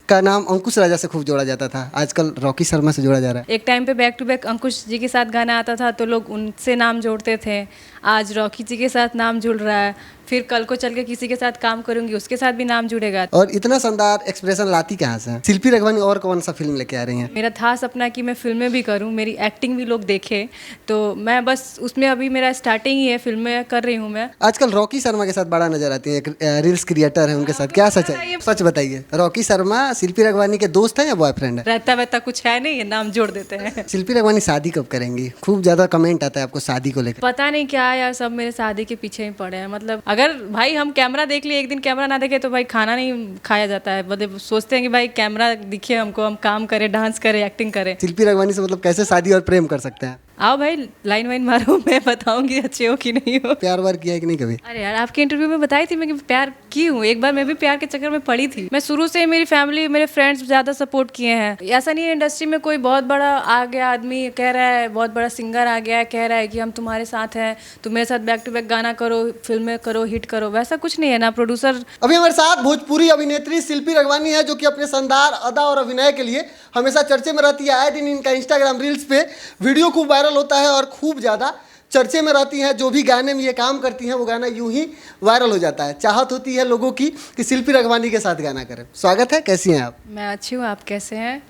का नाम अंकुश राजा से खूब जोड़ा जाता था, आजकल रॉकी शर्मा से जोड़ा जा रहा है। एक टाइम पे बैक टू बैक अंकुश जी के साथ गाना आता था तो लोग उनसे नाम जोड़ते थे। आज रॉकी जी के साथ नाम जुड़ रहा है, फिर कल को चल के किसी के साथ काम करूंगी उसके साथ भी नाम जुड़ेगा। और इतना शानदार एक्सप्रेशन लाती कहाँ से हैं? शिल्पी रघवानी और कौन सा फिल्म लेके आ रही हैं? मेरा था सपना कि मैं फिल्में भी करूं, मेरी एक्टिंग भी लोग देखें, तो मैं बस उसमें अभी मेरा स्टार्टिंग ही है, फिल्में कर रही हूं मैं। आजकल रॉकी शर्मा के साथ बड़ा नजर आती है, एक रील्स क्रिएटर है, उनके साथ क्या सच है? सच बताइए, रॉकी शर्मा शिल्पी रघवानी के दोस्त हैं या बॉयफ्रेंड है? रहता वहता कुछ है नहीं, ये नाम जोड़ देते हैं। शिल्पी रघवानी शादी कब करेंगी? खूब ज्यादा कमेंट आता है आपको शादी को लेकर। पता नहीं क्या यार, सब मेरे शादी के पीछे ही पड़े हैं। मतलब अगर भाई हम कैमरा देख लिए, एक दिन कैमरा ना देखे तो भाई खाना नहीं खाया जाता है। मतलब सोचते हैं कि भाई कैमरा दिखे हमको, हम काम करें, डांस करें, एक्टिंग करें। शिल्पी रघवानी से मतलब कैसे शादी और प्रेम कर सकते हैं? आओ भाई लाइन वाइन मारो, मैं बताऊंगी अच्छे हो कि नहीं हो। प्यार वार किया है कि नहीं कभी? अरे यार, आपके इंटरव्यू में बताई थी मैं कि प्यार की हूँ। एक बार मैं भी प्यार के चक्कर में पड़ी थी। मैं शुरू से ही, मेरी फैमिली, मेरे फ्रेंड्स ज़्यादा सपोर्ट किए हैं। ऐसा नहीं है इंडस्ट्री में कोई बहुत बड़ा आ गया आदमी कह रहा है, बहुत बड़ा सिंगर आ गया है कह रहा है कि हम तुम्हारे साथ हैं, तुम मेरे साथ बैक टू बैक गाना करो, फिल्में करो, हिट करो, वैसा कुछ नहीं है ना। प्रोड्यूसर अभी हमारे साथ भोजपुरी अभिनेत्री शिल्पी रघवानी है, जो कि अपने शानदार अदा और अभिनय के लिए हमेशा चर्चे में रहती है। आए दिन इनका इंस्टाग्राम रील्स पे वीडियो खूब वायरल होता है और खूब ज़्यादा चर्चे में रहती हैं। जो भी गाने में ये काम करती हैं वो गाना यूं ही वायरल हो जाता है। चाहत होती है लोगों की कि शिल्पी रघवानी के साथ गाना करें। स्वागत है, कैसी हैं आप? मैं अच्छी हूँ, आप कैसे हैं?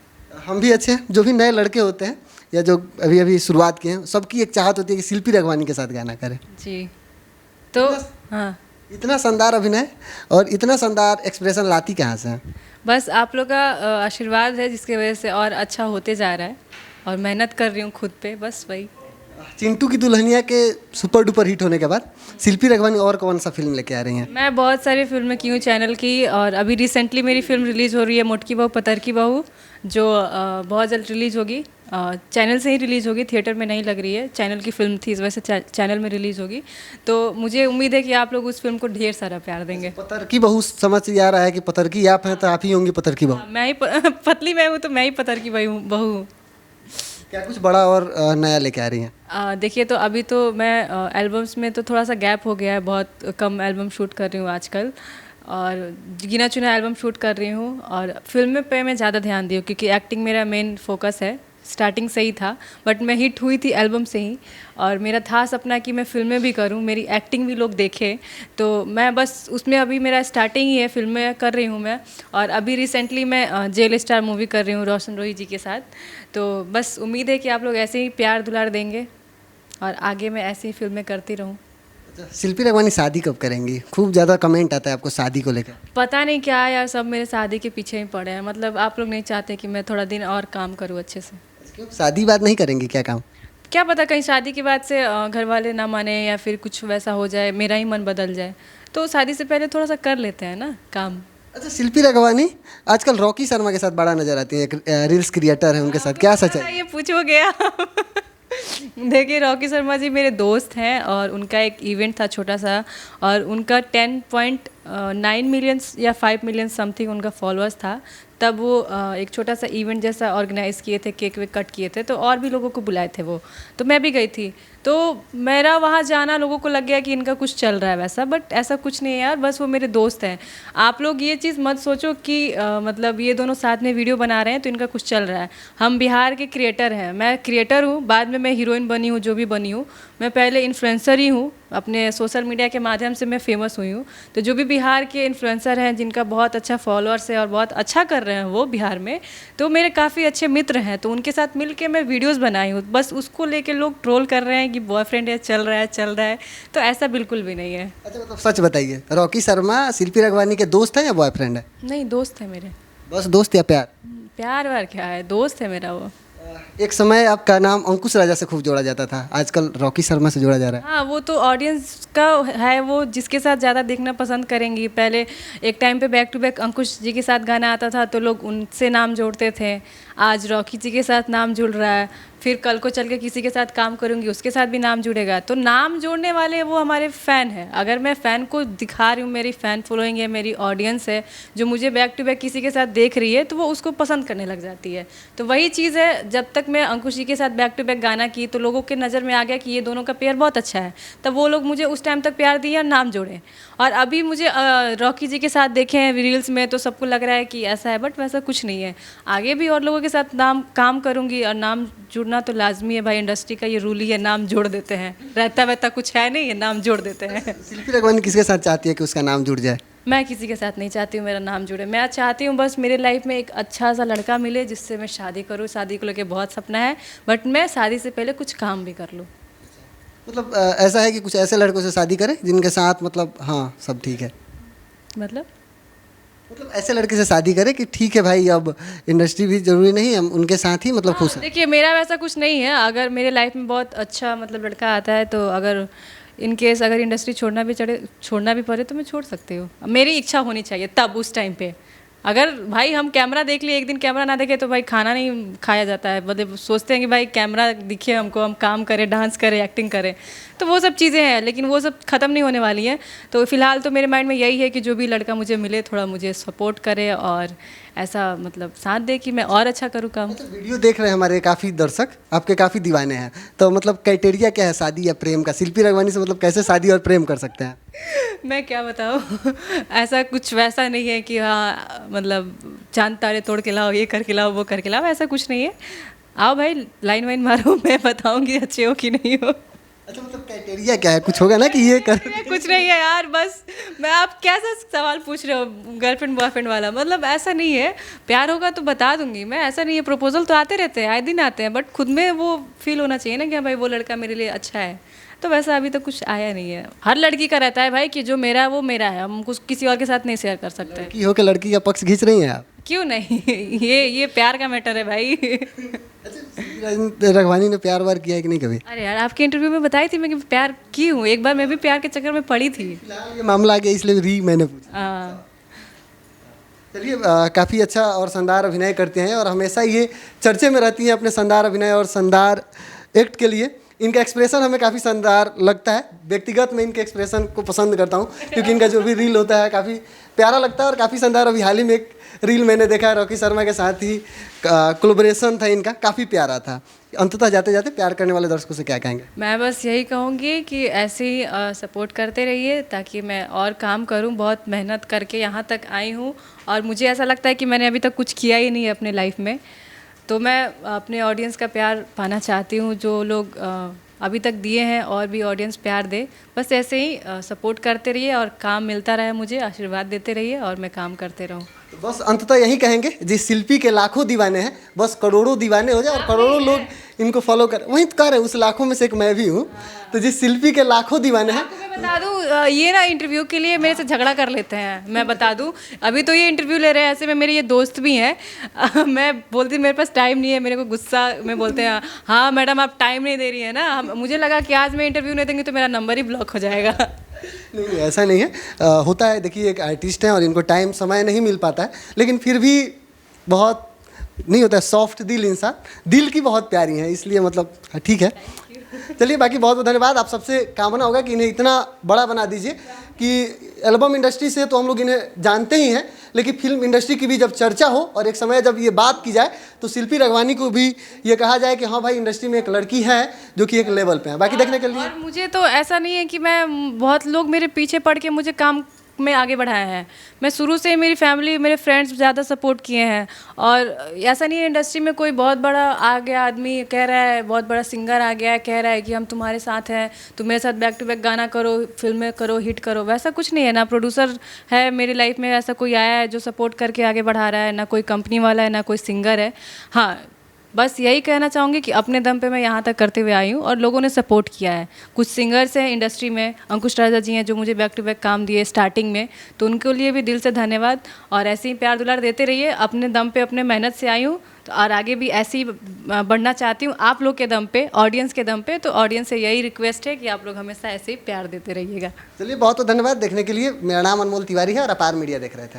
हम भी अच्छे हैं। जो भी नए लड़के होते हैं या जो अभी अभी शुरुआत किए हैं, सबकी एक चाहत होती है कि शिल्पी रघवानी के साथ गाना करें। जी, तो हाँ, इतना शानदार अभिनय और इतना शानदार एक्सप्रेशन लाती कहाँ से हैं? बस आप लोग का आशीर्वाद है जिसकी वजह से और अच्छा होते जा रहा है, और मेहनत कर रही हूँ खुद पे, बस वही। चिंटू की दुल्हनिया के सुपर डुपर हिट होने के बाद शिल्पी रघवानी और कौन सा फिल्म लेके आ रही हैं? मैं बहुत सारी फिल्में की हूँ चैनल की, और अभी रिसेंटली मेरी फिल्म रिलीज़ हो रही है, मोटकी बहू पतर की बहू, जो बहुत जल्द रिलीज़ होगी। चैनल से ही रिलीज़ होगी, थिएटर में नहीं लग रही है। चैनल की फिल्म थी, इस वजह से चैनल में रिलीज़ होगी। तो मुझे उम्मीद है कि आप लोग उस फिल्म को ढेर सारा प्यार देंगे। पतर की बहू समझ से आ रहा है कि पतर की आप हैं तो आप ही होंगी पतर की बहू। मैं ही पतली मैं हूँ तो मैं ही पतर की बहू हूँ। क्या कुछ बड़ा और नया लेके आ रही हैं? देखिए, तो अभी तो मैं एल्बम्स में तो थोड़ा सा गैप हो गया है, बहुत कम एल्बम शूट कर रही हूँ आजकल, और गिना चुना एल्बम शूट कर रही हूँ, और फिल्म पे मैं ज़्यादा ध्यान दी हूँ क्योंकि एक्टिंग मेरा मेन फोकस है। स्टार्टिंग से ही था, बट मैं हिट हुई थी एल्बम से ही, और मेरा था सपना कि मैं फिल्में भी करूं, मेरी एक्टिंग भी लोग देखें, तो मैं बस उसमें अभी मेरा स्टार्टिंग ही है, फिल्में कर रही हूं मैं। और अभी रिसेंटली मैं जेल स्टार मूवी कर रही हूं रोशन रोही जी के साथ। तो बस उम्मीद है कि आप लोग ऐसे ही प्यार दुलार देंगे और आगे मैं ऐसी ही फिल्में करती रहूँ। शिल्पी रघवानी शादी कब करेंगी? खूब ज़्यादा कमेंट आता है आपको शादी को लेकर। पता नहीं क्या यार, सब मेरे शादी के पीछे ही पड़े हैं। मतलब आप लोग नहीं चाहते कि मैं थोड़ा दिन और काम करूँ अच्छे से? क्यों शादी बात नहीं करेंगी क्या? काम क्या पता कहीं शादी के बाद से घर वाले ना माने या फिर कुछ वैसा हो जाए, मेरा ही मन बदल जाए, तो शादी से पहले थोड़ा सा कर लेते हैं ना काम। अच्छा, शिल्पी रघवानी आजकल रॉकी शर्मा के साथ बड़ा नजर आती है, एक रील्स क्रिएटर है, उनके साथ क्या सच है? ये पूछो गया। देखिए, रॉकी शर्मा जी मेरे दोस्त हैं, और उनका एक इवेंट था छोटा सा, और उनका 10.9 मिलियन या 5 मिलियन समथिंग उनका फॉलोअर्स था। तब वो एक छोटा सा इवेंट जैसा ऑर्गेनाइज़ किए थे, केक वेक कट किए थे, तो और भी लोगों को बुलाए थे वो, तो मैं भी गई थी। तो मेरा वहाँ जाना लोगों को लग गया कि इनका कुछ चल रहा है वैसा, बट ऐसा कुछ नहीं है यार, बस वो मेरे दोस्त हैं। आप लोग ये चीज़ मत सोचो कि मतलब ये दोनों साथ में वीडियो बना रहे हैं तो इनका कुछ चल रहा है। हम बिहार के क्रिएटर हैं, मैं क्रिएटर हूँ, बाद में मैं हीरोइन बनी हूँ, जो भी बनी हूँ। मैं पहले इन्फ्लुएंसर ही हूँ, अपने सोशल मीडिया के माध्यम से मैं फेमस हुई हूँ। तो जो भी बिहार के इन्फ्लुएंसर हैं जिनका बहुत अच्छा फॉलोअर्स है और बहुत अच्छा कर रहे हैं वो बिहार में, तो मेरे काफ़ी अच्छे मित्र हैं, तो उनके साथ मिल के मैं वीडियोज़ बनाई हूँ। बस उसको लेके लोग ट्रोल कर रहे हैं कि बॉयफ्रेंड है, चल रहा है, तो ऐसा बिल्कुल भी नहीं है। अच्छा, मतलब सच बताइए, रॉकी शर्मा शिल्पी रघवानी के दोस्त हैं या बॉयफ्रेंड है? नहीं, दोस्त है मेरे। बस दोस्त या प्यार? प्यार वार क्या है, दोस्त है मेरा वो। एक समय आपका नाम अंकुश राजा से खूब जोड़ा जाता था, आजकल रॉकी शर्मा से जोड़ा जा रहा है। हाँ, वो तो ऑडियंस का है, वो जिसके साथ ज़्यादा देखना पसंद करेंगी। पहले एक टाइम पे बैक टू बैक अंकुश जी के साथ गाना आता था तो लोग उनसे नाम जोड़ते थे। आज रॉकी जी के साथ नाम जुड़ रहा है, फिर कल को चल के किसी के साथ काम करूँगी उसके साथ भी नाम जुड़ेगा। तो नाम जोड़ने वाले वो हमारे फ़ैन हैं। अगर मैं फ़ैन को दिखा रही हूँ, मेरी फ़ैन फॉलोइंग है, मेरी ऑडियंस है जो मुझे बैक टू बैक किसी के साथ देख रही है, तो वो उसको पसंद करने लग जाती है। तो वही चीज़ है, जब तक मैं अंकुश जी के साथ बैक टू बैक गाना की तो लोगों के नज़र में आ गया कि ये दोनों का पेयर बहुत अच्छा है, तब वो लोग मुझे उस टाइम तक प्यार दिए और नाम जोड़े। और अभी मुझे रॉकी जी के साथ देखे हैं रील्स में तो सबको लग रहा है कि ऐसा है, बट वैसा कुछ नहीं है। आगे भी और लोगों के साथ काम करूँगी और नाम जुड़ना तो लाजमी है भाई, इंडस्ट्री का ये रूल ही है, नाम जोड़ देते हैं, रहता वैता कुछ है नहीं, ये नाम जोड़ देते हैं। शिल्पी रघवानी किसके साथ चाहती है कि उसका नाम जुड़ जाए? मैं किसी के साथ नहीं चाहती हूँ मेरा नाम जुड़े। मैं चाहती हूँ बस मेरे लाइफ में एक अच्छा सा लड़का मिले जिससे मैं शादी करूँ। शादी को लेकर बहुत सपना है, बट मैं शादी से पहले कुछ काम भी कर लूँ। मतलब ऐसा है कि कुछ ऐसे लड़कों से शादी करें जिनके साथ मतलब हाँ सब ठीक है, मतलब ऐसे लड़के से शादी करें कि ठीक है भाई अब इंडस्ट्री भी जरूरी नहीं, हम उनके साथ ही मतलब खुश हैं। देखिए मेरा वैसा कुछ नहीं है। अगर मेरे लाइफ में बहुत अच्छा मतलब लड़का आता है तो अगर इन केस अगर इंडस्ट्री छोड़ना भी पड़े तो मैं छोड़ सकती हूँ। मेरी इच्छा होनी चाहिए तब उस टाइम पे। अगर भाई हम कैमरा देख लिए, एक दिन कैमरा ना देखे तो भाई खाना नहीं खाया जाता है। मतलब सोचते हैं कि भाई कैमरा दिखे हमको, हम काम करें, डांस करें, एक्टिंग करें, तो वो सब चीज़ें हैं, लेकिन वो सब ख़त्म नहीं होने वाली हैं। तो फ़िलहाल तो मेरे माइंड में यही है कि जो भी लड़का मुझे मिले थोड़ा मुझे सपोर्ट करे और ऐसा मतलब साथ दे कि मैं और अच्छा करूँ काम। तो वीडियो देख रहे हैं हमारे काफ़ी दर्शक, आपके काफ़ी दीवाने हैं, तो मतलब क्राइटेरिया क्या है शादी या प्रेम का? शिल्पी रघवानी से मतलब कैसे शादी और प्रेम कर सकते हैं? मैं क्या बताऊँ ऐसा कुछ वैसा नहीं है कि हाँ मतलब चांद तारे तोड़ के लाओ, ये करके लाओ, वो करके लाओ, ऐसा कुछ नहीं है। आओ भाई लाइन वाइन मारो, मैं बताऊँगी अच्छे हो कि नहीं हो। अच्छा मतलब क्राइटेरिया क्या है? कुछ होगा ना कि ये कर कुछ नहीं है यार, बस मैं आप कैसा सवाल पूछ रहे हो गर्लफ्रेंड बॉयफ्रेंड वाला? मतलब ऐसा नहीं है, प्यार होगा तो बता दूंगी मैं। ऐसा नहीं है, प्रपोजल तो आते रहते हैं, आए दिन आते हैं, बट खुद में वो फील होना चाहिए ना कि हाँ भाई वो लड़का मेरे लिए अच्छा है। तो वैसा अभी तो कुछ आया नहीं है। हर लड़की का रहता है भाई कि जो मेरा है वो मेरा है, हम कुछ किसी और के साथ नहीं शेयर कर सकते। लड़की हो के लड़की का पक्ष खींच रही हैं आप? क्यों नहीं ये प्यार का मैटर है भाई। शिल्पी रघवानी ने प्यार वार किया है कि नहीं कभी? अरे यार आपके इंटरव्यू में बताई थी मैं कि प्यार की हूँ, एक बार मैं भी प्यार के चक्कर में पड़ी थी। फिलहाल ये मामला आ गया इसलिए मैंने पूछा। हाँ। चलिए काफ़ी अच्छा और शानदार अभिनय करते हैं और हमेशा ये चर्चे में रहती हैं अपने शानदार अभिनय और शानदार एक्ट के लिए। इनका एक्सप्रेशन हमें काफ़ी शानदार लगता है। व्यक्तिगत मैं इनके एक्सप्रेशन को पसंद करता हूँ क्योंकि इनका जो भी रील होता है काफ़ी प्यारा लगता है और काफ़ी शानदार। अभी हाल ही में एक रील मैंने देखा है रॉकी शर्मा के साथ ही कोलैबोरेशन था इनका, काफ़ी प्यारा था। अंततः जाते जाते प्यार करने वाले दर्शकों से क्या कहेंगे? मैं बस यही कहूँगी कि ऐसे ही सपोर्ट करते रहिए ताकि मैं और काम करूँ। बहुत मेहनत करके यहाँ तक आई हूँ और मुझे ऐसा लगता है कि मैंने अभी तक कुछ किया ही नहीं है अपने लाइफ में। तो मैं अपने ऑडियंस का प्यार पाना चाहती हूँ, जो लोग अभी तक दिए हैं और भी ऑडियंस प्यार दे। बस ऐसे ही सपोर्ट करते रहिए और काम मिलता रहे, मुझे आशीर्वाद देते रहिए और मैं काम करते रहूँ। तो बस अंततः यही कहेंगे, जिस शिल्पी के लाखों दीवाने हैं बस करोड़ों दीवाने हो जाए और करोड़ों लोग इनको फॉलो कर। वहीं तो कह रहे हैं उस लाखों में से एक मैं भी हूँ। तो जिस शिल्पी के लाखों दीवाने हैं, मैं बता दूं ये ना इंटरव्यू के लिए मेरे से झगड़ा कर लेते हैं। मैं बता दूं अभी तो ये इंटरव्यू ले रहे हैं, ऐसे में मेरे ये दोस्त भी हैं। मैं बोलती मेरे पास टाइम नहीं है, मेरे को गुस्सा में बोलते हैं हाँ मैडम आप टाइम नहीं दे रही है ना। मुझे लगा कि आज मैं इंटरव्यू नहीं दूंगी तो मेरा नंबर ही ब्लॉक हो जाएगा। नहीं ऐसा नहीं है। होता है, देखिए एक आर्टिस्ट हैं और इनको टाइम समय नहीं मिल पाता है, लेकिन फिर भी बहुत नहीं होता है, सॉफ्ट दिल इंसान, दिल की बहुत प्यारी हैं, इसलिए मतलब ठीक है। चलिए बाकी बहुत बहुत धन्यवाद। आप सबसे कामना होगा कि इन्हें इतना बड़ा बना दीजिए कि एल्बम इंडस्ट्री से तो हम लोग इन्हें जानते ही हैं, लेकिन फिल्म इंडस्ट्री की भी जब चर्चा हो और एक समय जब ये बात की जाए तो शिल्पी रघवानी को भी ये कहा जाए कि हाँ भाई इंडस्ट्री में एक लड़की है जो कि एक लेवल पे है। बाकी देखने के लिए और मुझे तो ऐसा नहीं है कि मैं बहुत लोग मेरे पीछे पड़ के मुझे काम में आगे बढ़ाया है। मैं शुरू से मेरी फैमिली मेरे फ्रेंड्स ज़्यादा सपोर्ट किए हैं और ऐसा नहीं है इंडस्ट्री में कोई बहुत बड़ा आ गया आदमी कह रहा है, बहुत बड़ा सिंगर आ गया है कह रहा है कि हम तुम्हारे साथ हैं, तुम मेरे साथ बैक टू बैक गाना करो, फिल्में करो, हिट करो। वैसा कुछ नहीं है। ना प्रोड्यूसर है मेरी लाइफ में ऐसा कोई आया है जो सपोर्ट करके आगे बढ़ा रहा है, ना कोई कंपनी वाला है, ना कोई सिंगर है। हाँ बस यही कहना चाहूँगी कि अपने दम पे मैं यहाँ तक करते हुए आई हूँ और लोगों ने सपोर्ट किया है। कुछ सिंगर्स हैं इंडस्ट्री में, अंकुश राजा जी हैं जो मुझे बैक टू बैक काम दिए स्टार्टिंग में, तो उनके लिए भी दिल से धन्यवाद। और ऐसे ही प्यार दुलार देते रहिए। अपने दम पे अपने मेहनत से आई हूँ तो और आगे भी ऐसे ही बढ़ना चाहती हूँ आप लोग के दम पे, ऑडियंस के दम पे। तो ऑडियंस से यही रिक्वेस्ट है कि आप लोग हमेशा ऐसे ही प्यार देते रहिएगा। चलिए बहुत बहुत धन्यवाद देखने के लिए। मेरा नाम अनमोल तिवारी है और अपार मीडिया देख रहे थे।